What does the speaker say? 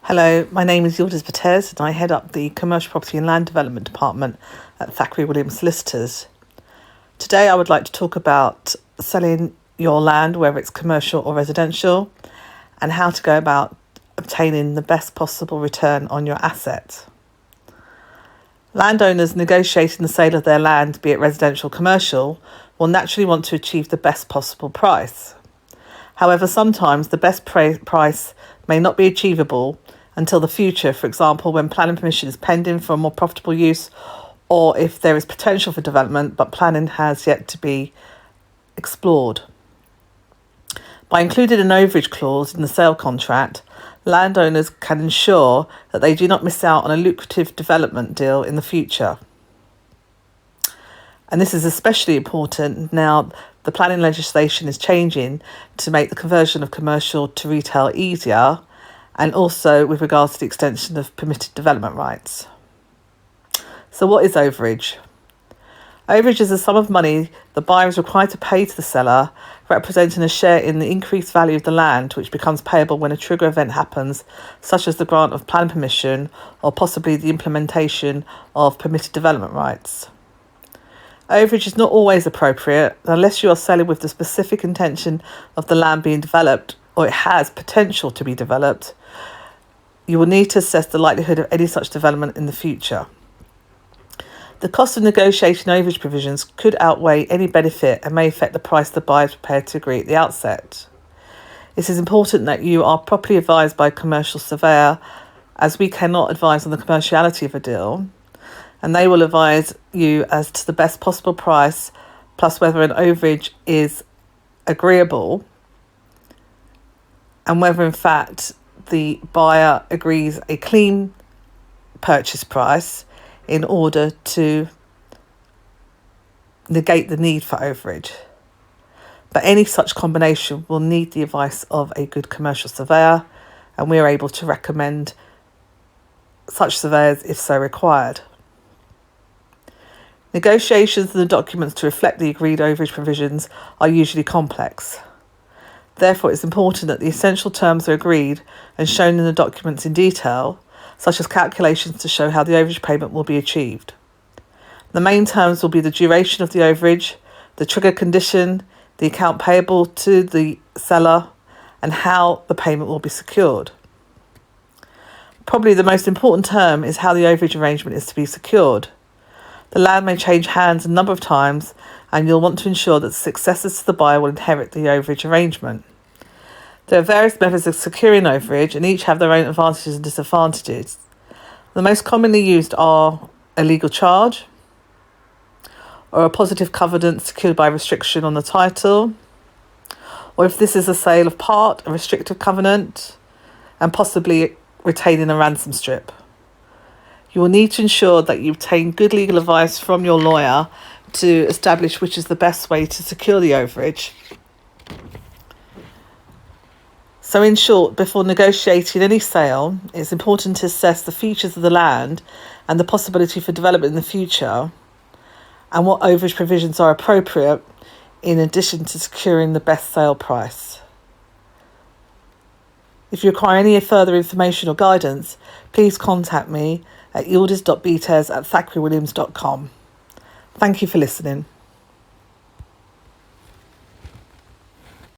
Hello, my name is Yildiz Betez and I head up the Commercial Property and Land Development Department at Thackray Williams Solicitors. Today I would like to talk about selling your land, whether it's commercial or residential, and how to go about obtaining the best possible return on your asset. Landowners negotiating the sale of their land, be it residential or commercial, will naturally want to achieve the best possible price. However, sometimes the best price may not be achievable until the future, for example, when planning permission is pending for a more profitable use, or if there is potential for development but planning has yet to be explored. By including an overage clause in the sale contract, landowners can ensure that they do not miss out on a lucrative development deal in the future. And this is especially important now the planning legislation is changing to make the conversion of commercial to retail easier, and also with regards to the extension of permitted development rights. So what is overage? Overage is a sum of money the buyer is required to pay to the seller, representing a share in the increased value of the land, which becomes payable when a trigger event happens, such as the grant of planning permission or possibly the implementation of permitted development rights. Overage is not always appropriate unless you are selling with the specific intention of the land being developed or it has potential to be developed. You will need to assess the likelihood of any such development in the future. The cost of negotiating overage provisions could outweigh any benefit and may affect the price the buyer is prepared to agree at the outset. It is important that you are properly advised by a commercial surveyor, as we cannot advise on the commerciality of a deal, and they will advise you as to the best possible price, plus whether an overage is agreeable and whether in fact the buyer agrees a clean purchase price in order to negate the need for overage. But any such combination will need the advice of a good commercial surveyor, and we are able to recommend such surveyors if so required. Negotiations and the documents to reflect the agreed overage provisions are usually complex. Therefore, it's important that the essential terms are agreed and shown in the documents in detail, such as calculations to show how the overage payment will be achieved. The main terms will be the duration of the overage, the trigger condition, the account payable to the seller, and how the payment will be secured. Probably the most important term is how the overage arrangement is to be secured. The land may change hands a number of times, and you'll want to ensure that successors to the buyer will inherit the overage arrangement. There are various methods of securing overage, and each have their own advantages and disadvantages. The most commonly used are a legal charge, or a positive covenant secured by restriction on the title, or if this is a sale of part, a restrictive covenant, and possibly retaining a ransom strip. You will need to ensure that you obtain good legal advice from your lawyer to establish which is the best way to secure the overage. So in short, before negotiating any sale, it's important to assess the features of the land and the possibility for development in the future, and what overage provisions are appropriate in addition to securing the best sale price. If you require any further information or guidance, please contact me at yildiz.betez@thackraywilliams.com. Thank you for listening.